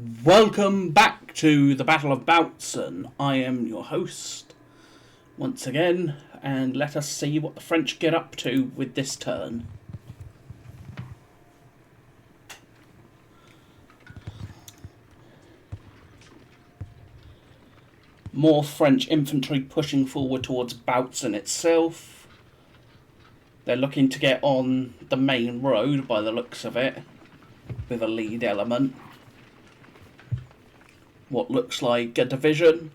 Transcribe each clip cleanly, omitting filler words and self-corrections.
Welcome back to the Battle of Bautzen. I am your host once again, and let us see what the French get up to with this turn. More French infantry pushing forward towards Bautzen itself. They're looking to get on the main road by the looks of it, with a lead element. What looks like a division.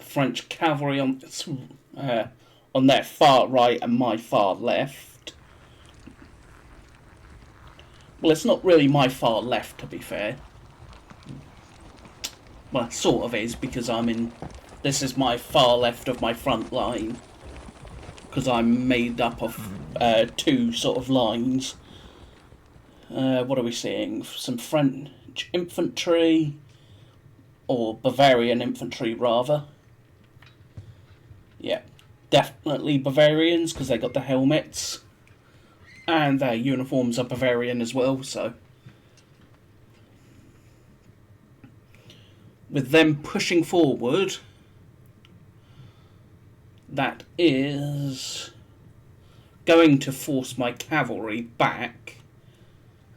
French cavalry on their far right and my far left. Well, it's not really my far left, to be fair. Well, it sort of is, because this is my far left of my front line. Because I'm made up of two sort of lines. What are we seeing? Some French infantry, or Bavarian infantry rather. Yeah, definitely Bavarians, because they got the helmets. And their uniforms are Bavarian as well, so. With them pushing forward, that is going to force my cavalry back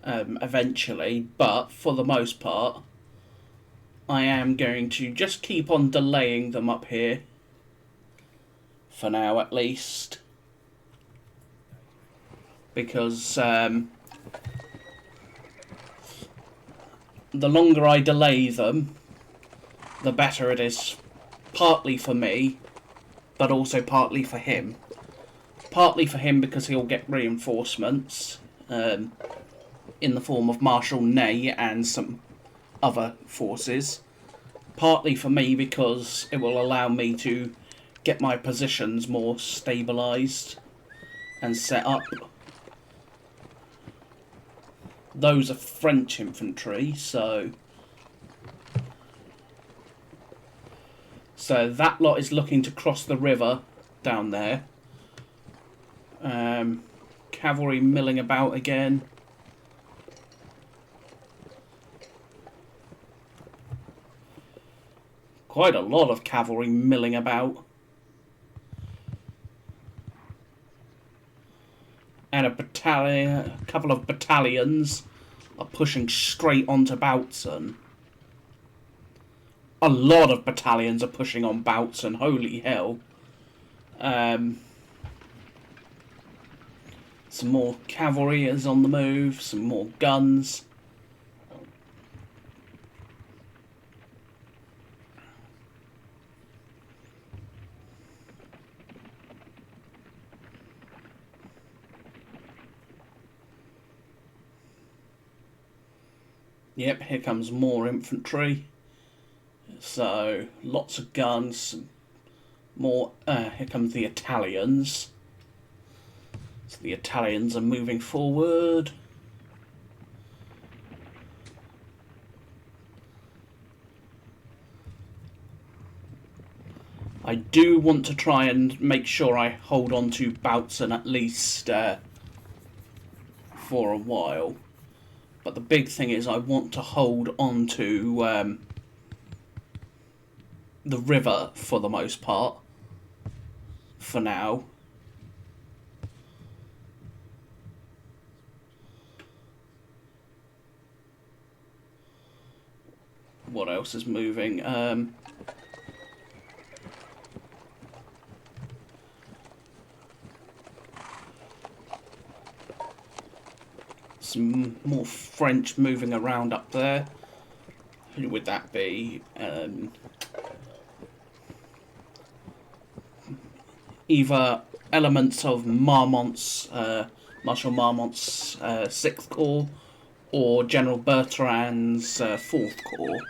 eventually, but for the most part I am going to just keep on delaying them up here for now, at least, because the longer I delay them, the better it is, partly for me, but also partly for him. Partly for him because he'll get reinforcements in the form of Marshal Ney and some other forces. Partly for me because it will allow me to get my positions more stabilised and set up. Those are French infantry, so that lot is looking to cross the river down there. Cavalry milling about again. Quite a lot of cavalry milling about. And a couple of battalions are pushing straight onto Bautzen. A lot of battalions are pushing on Bautzen, holy hell. Some more cavalry is on the move, some more guns. Yep, here comes more infantry. So, lots of guns. More. Here comes the Italians. So the Italians are moving forward. I do want to try and make sure I hold on to Bautzen at least for a while. But the big thing is I want to hold on to the river for the most part, for now. What else is moving? Some more French moving around up there. Who would that be? Either elements of Marmont's, Marshal Marmont's 6th Corps, or General Bertrand's 4th Corps.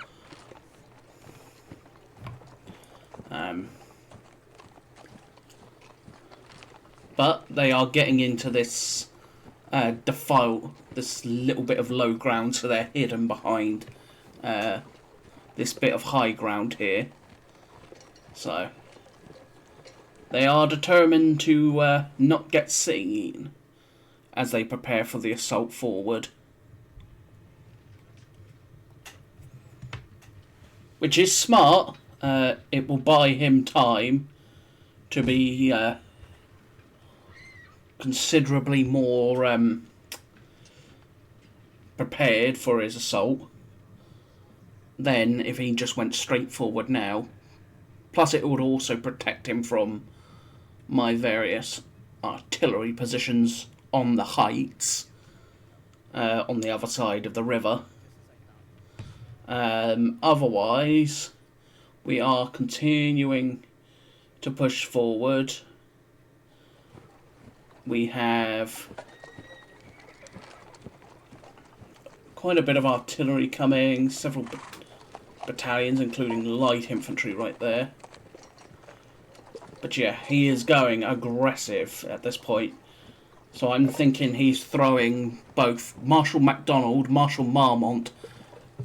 But they are getting into this defile, this little bit of low ground, so they're hidden behind this bit of high ground here. So they are determined to not get seen as they prepare for the assault forward. Which is smart. It will buy him time to be considerably more prepared for his assault than if he just went straight forward now. Plus it would also protect him from my various artillery positions on the heights on the other side of the river. Otherwise, we are continuing to push forward. We have quite a bit of artillery coming, several battalions, including light infantry right there. But yeah, he is going aggressive at this point. So I'm thinking he's throwing both Marshal MacDonald, Marshal Marmont,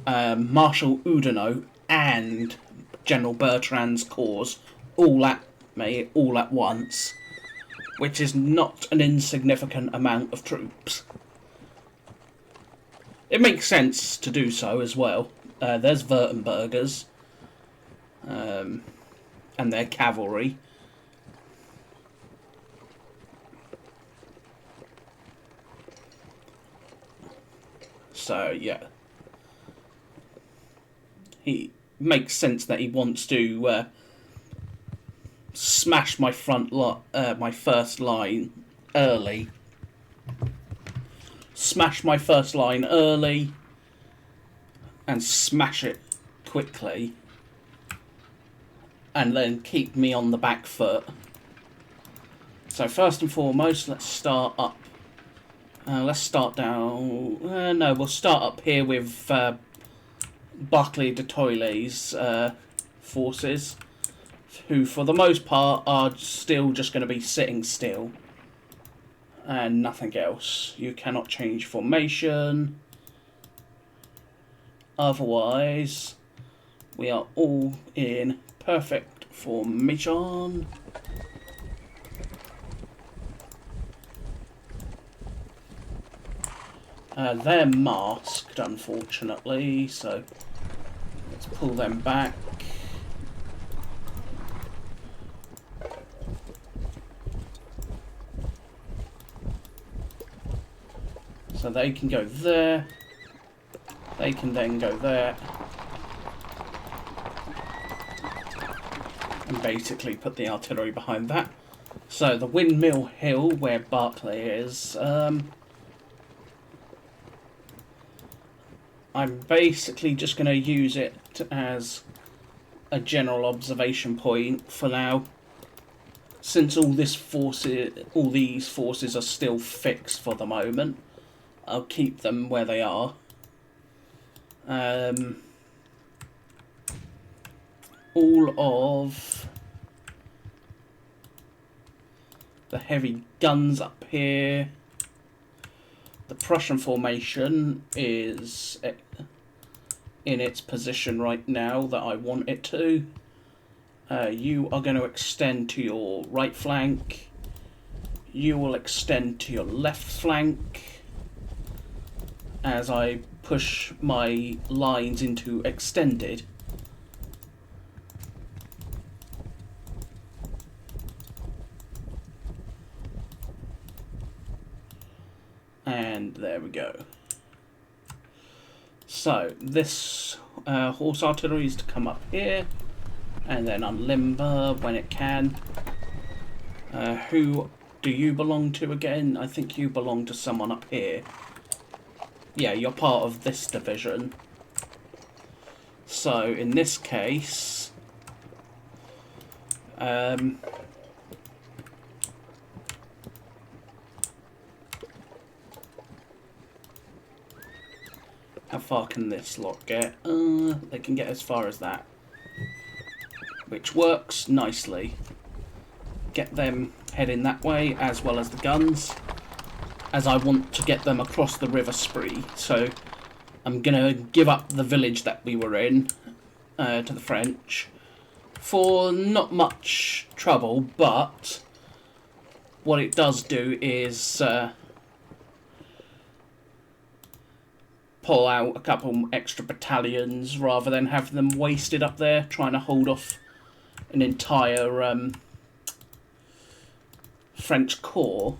Marshal Oudinot, and General Bertrand's corps all at me, all at once. Which is not an insignificant amount of troops. It makes sense to do so as well. There's Württembergers. And their cavalry. So, yeah. He makes sense that he wants to smash my my first line early. Smash my first line early and smash it quickly, and then keep me on the back foot. So first and foremost, let's start up. Let's start down. No, we'll start up here with Barclay de Tolly's forces, who for the most part are still just going to be sitting still and nothing else. You cannot change formation. Otherwise, we are all in perfect formation. They're masked, unfortunately, so let's pull them back. So they can go there. They can then go there. And basically put the artillery behind that. So the Windmill Hill, where Barclay is, I'm basically just going to use it as a general observation point for now. Since all these forces are still fixed for the moment, I'll keep them where they are. All of the heavy guns up here. The Prussian formation is in its position right now that I want it to. You are going to extend to your right flank. You will extend to your left flank as I push my lines into extended. And there we go. So this horse artillery is to come up here and then unlimber when it can. Who do you belong to again? I think you belong to someone up here. Yeah, you're part of this division. So in this case, how far can this lot get? They can get as far as that, which works nicely. Get them heading that way, as well as the guns, as I want to get them across the River Spree. So I'm gonna give up the village that we were in to the French for not much trouble, but what it does do is pull out a couple extra battalions rather than have them wasted up there trying to hold off an entire French corps.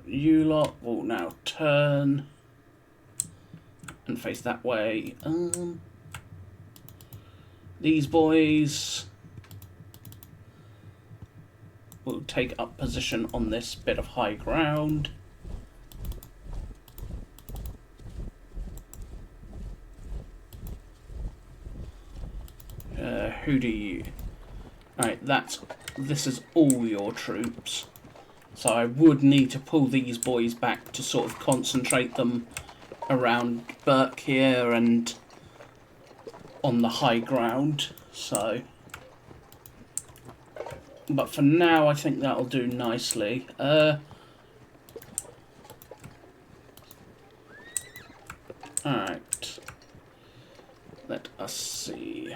You lot will now turn and face that way. These boys will take up position on this bit of high ground. Who do you... Alright, this is all your troops. So I would need to pull these boys back to sort of concentrate them around Burke here and on the high ground. So, but for now I think that'll do nicely. Alright. Let us see.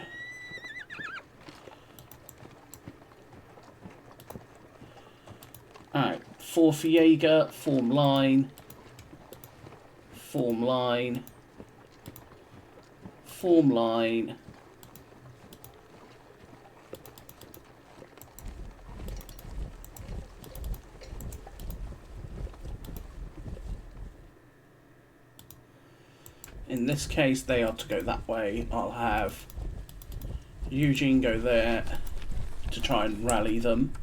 Alright, 4th Jaeger, form line, form line, form line. In this case, they are to go that way. I'll have Eugene go there to try and rally them.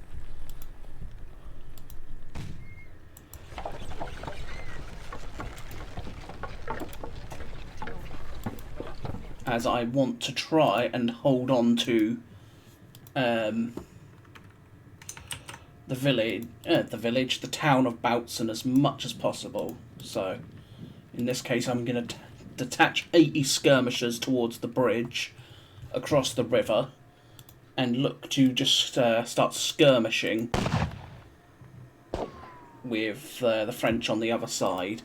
As I want to try and hold on to the town of Bautzen as much as possible. So, in this case, I'm going to detach 80 skirmishers towards the bridge across the river and look to just start skirmishing with the French on the other side.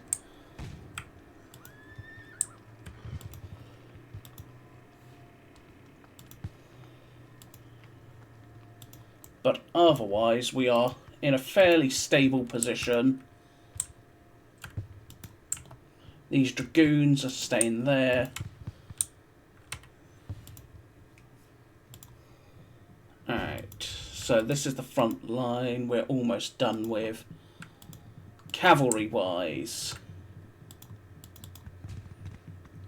But otherwise, we are in a fairly stable position. These dragoons are staying there. Alright, so this is the front line we're almost done with. Cavalry-wise,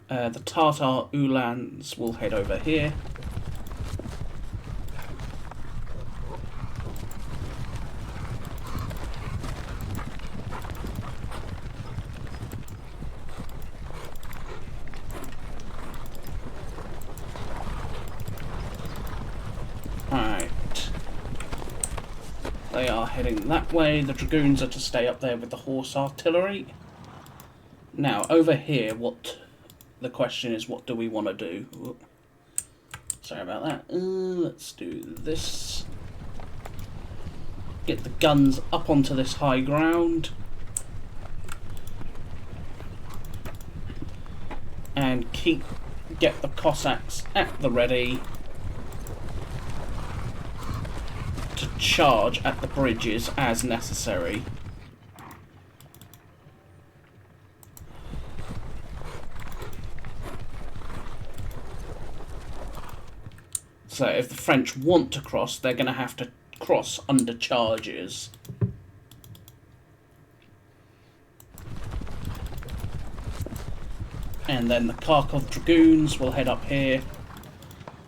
the Tartar Uhlans will head over here. They are heading that way. The dragoons are to stay up there with the horse artillery. Now, over here, the question is, what do we want to do? Whoop. Sorry about that. Let's do this. Get the guns up onto this high ground. And get the Cossacks at the ready to charge at the bridges as necessary. So if the French want to cross, they're going to have to cross under charges. And then the Kharkov Dragoons will head up here.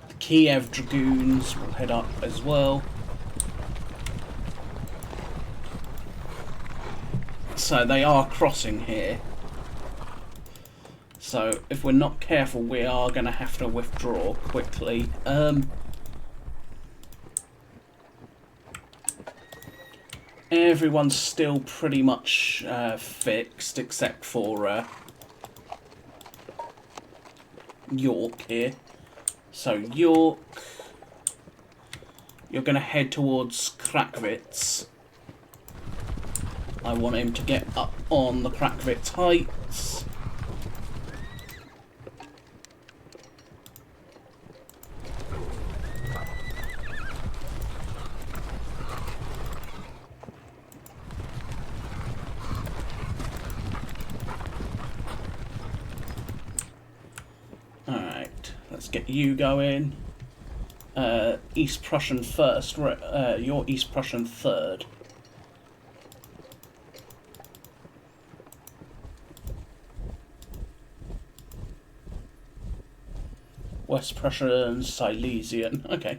The Kiev Dragoons will head up as well. So they are crossing here. So if we're not careful, we are going to have to withdraw quickly. Everyone's still pretty much fixed, except for York here. So York, you're going to head towards Krakowitz. I want him to get up on the Krakowitz Heights. Alright, let's get you going. East Prussian first, you're East Prussian third. West Prussian Silesian, okay.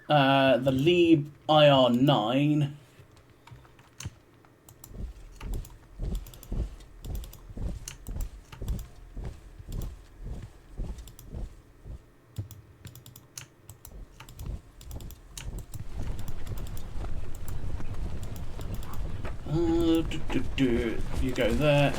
The Lieb IR9. You go there.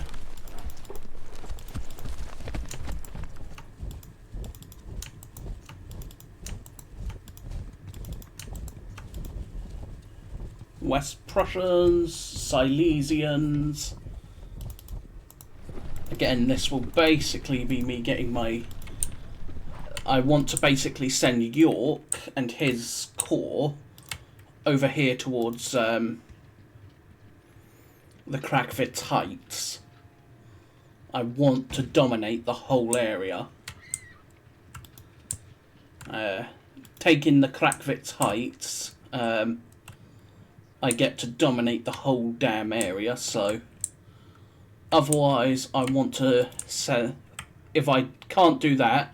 West Prussians, Silesians. Again, this will basically be me getting my... I want to basically send York and his corps over here towards the Krakowitz Heights. I want to dominate the whole area. Taking the Krakowitz Heights, I get to dominate the whole damn area, so otherwise I want to send, if I can't do that,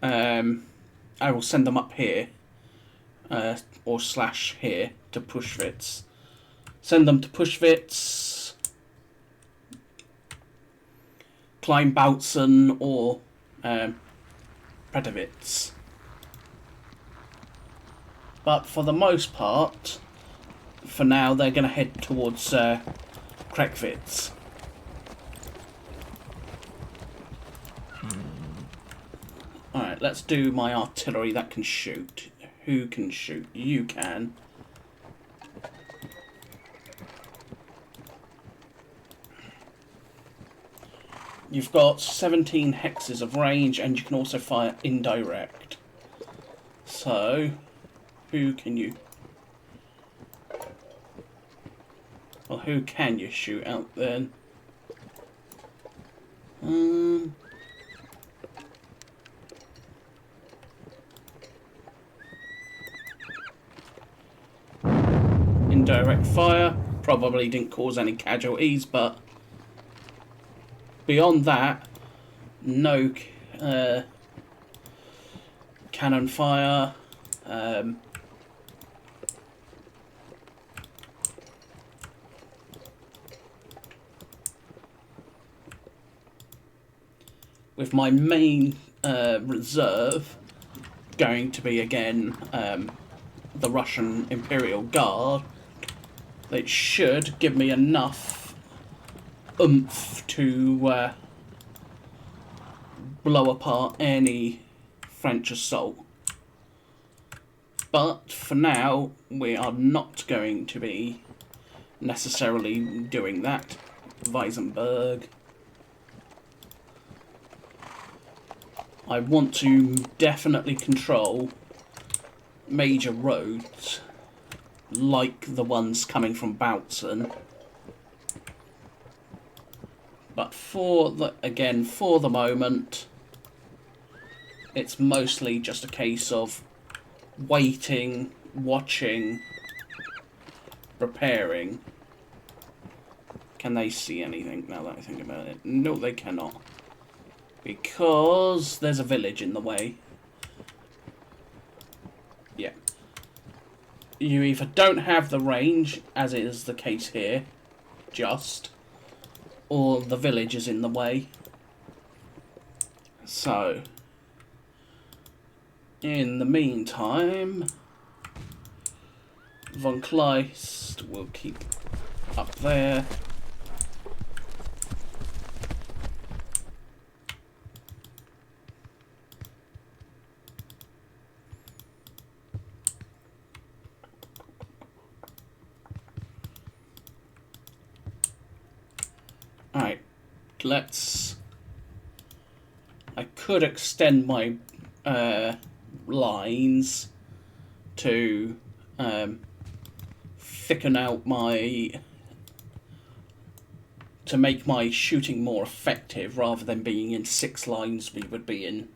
I will send them up here, or slash here, to Pushwitz. Send them to Pushwitz, climb Bautzen or Predowitz. But for the most part, for now, they're going to head towards Krakowitz. Alright, let's do my artillery that can shoot. Who can shoot? You can. You've got 17 hexes of range, and you can also fire indirect. So, who can you... Well, who can you shoot out then? Indirect fire. Probably didn't cause any casualties, but... Beyond that, no cannon fire. With my main reserve going to be again the Russian Imperial Guard, it should give me enough oomph to blow apart any French assault. But for now, we are not going to be necessarily doing that. Weisenberg. I want to definitely control major roads like the ones coming from Bautzen. But for the moment, it's mostly just a case of waiting, watching, repairing. Can they see anything now that I think about it? No, they cannot. Because there's a village in the way. Yeah. You either don't have the range, as is the case here, or the village is in the way. So, in the meantime, Von Kleist will keep up there. let's... I could extend my lines to thicken out my... to make my shooting more effective. Rather than being in 6 lines, we would be in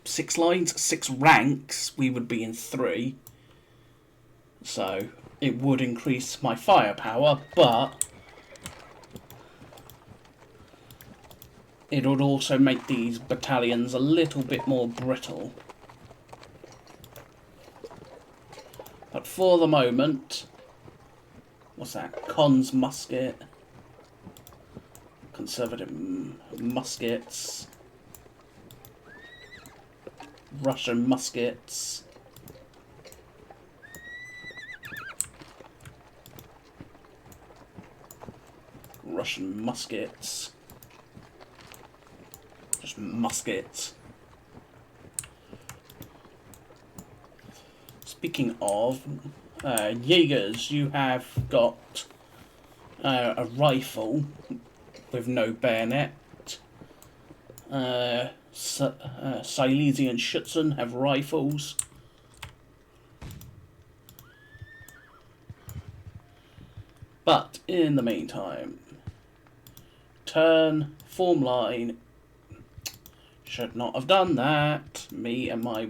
6 lines, 6 ranks, we would be in 3. So it would increase my firepower, but it would also make these battalions a little bit more brittle. But for the moment, what's that? Cons musket, conservative muskets, Russian muskets. Russian muskets. Just muskets. Speaking of Jaegers, you have got a rifle with no bayonet. Silesian Schutzen have rifles. But in the meantime, turn, form line. Should not have done that. Me and my...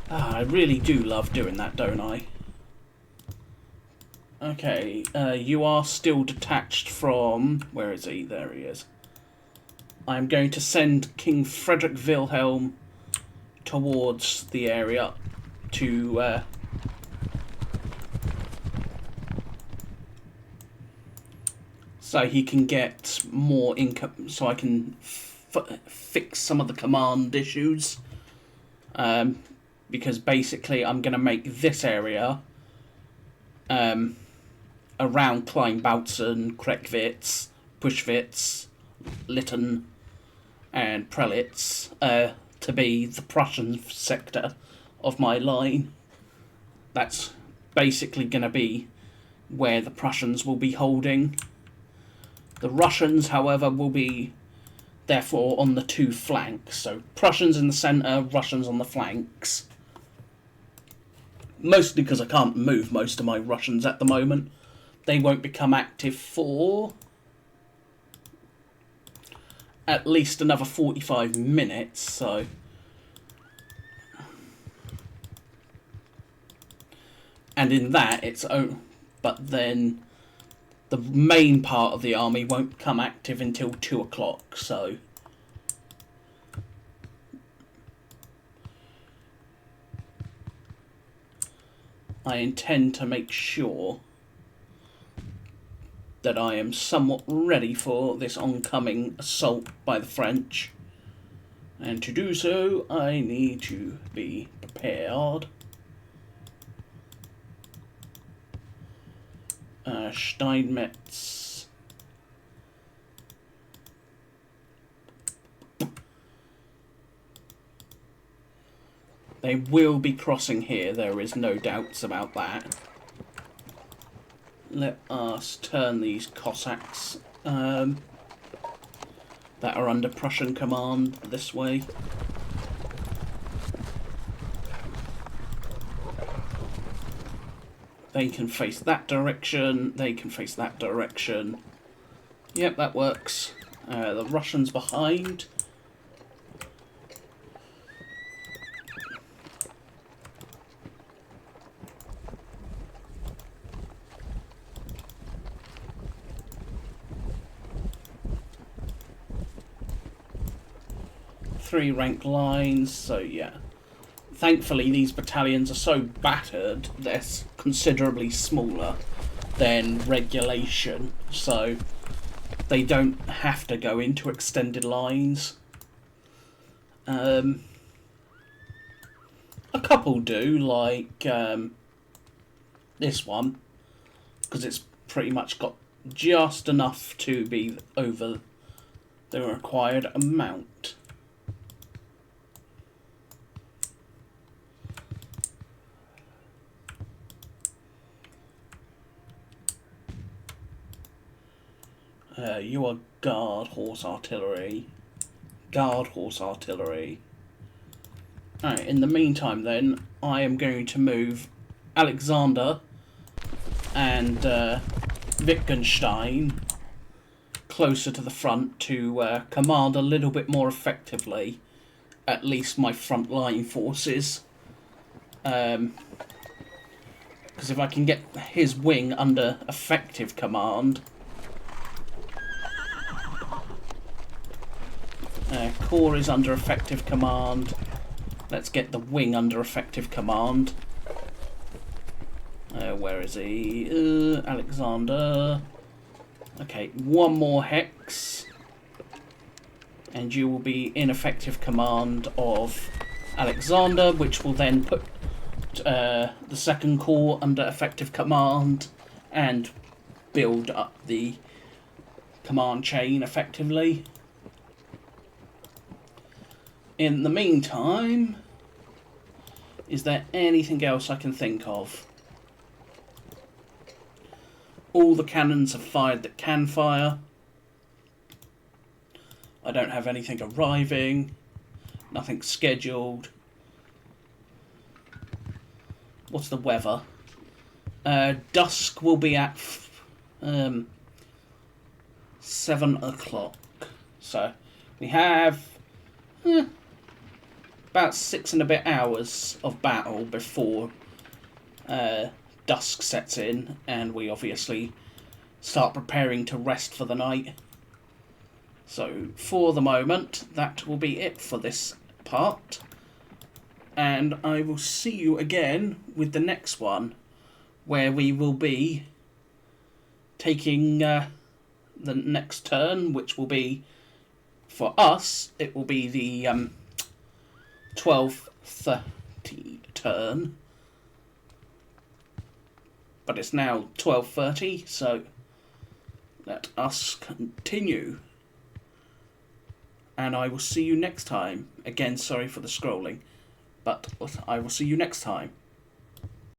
I really do love doing that, don't I? Okay, you are still detached from... Where is he? There he is. I'm going to send King Frederick Wilhelm towards the area to... so he can get more income, so I can fix some of the command issues. Because basically I'm going to make this area around Klein Bautzen, Kreckwitz, Puschwitz, Litten and Prelitz to be the Prussian sector of my line. That's basically going to be where the Prussians will be holding. The Russians, however, will be therefore on the 2 flanks. So Prussians in the centre, Russians on the flanks. Mostly because I can't move most of my Russians at the moment. They won't become active for at least another 45 minutes, so... And in that, it's... But then the main part of the army won't come active until 2 o'clock, so... I intend to make sure that I am somewhat ready for this oncoming assault by the French. And to do so, I need to be prepared. Steinmetz. They will be crossing here, there is no doubts about that. Let us turn these Cossacks that are under Prussian command this way. They can face that direction, they can face that direction. Yep, that works. The Russians behind. Three rank lines, so yeah. Thankfully, these battalions are so battered, they're considerably smaller than regulation, so they don't have to go into extended lines. A couple do, like this one, because it's pretty much got just enough to be over the required amount. You are guard horse artillery. Guard horse artillery. Alright, in the meantime then, I am going to move Alexander and Wittgenstein closer to the front to command a little bit more effectively, at least my frontline forces. Because if I can get his wing under effective command... Corps is under effective command. Let's get the wing under effective command. Where is he? Alexander. Okay, one more hex. And you will be in effective command of Alexander, which will then put the second corps under effective command and build up the command chain effectively. In the meantime, is there anything else I can think of? All the cannons have fired that can fire. I don't have anything arriving. Nothing scheduled. What's the weather? Dusk will be at 7 o'clock. So we have about 6 and a bit hours of battle before dusk sets in, and we obviously start preparing to rest for the night. So for the moment, that will be it for this part, and I will see you again with the next one, where we will be taking the next turn, which will be, for us, it will be the 12:30 turn. But it's now 12:30, so let us continue. And I will see you next time. Again, sorry for the scrolling, but I will see you next time.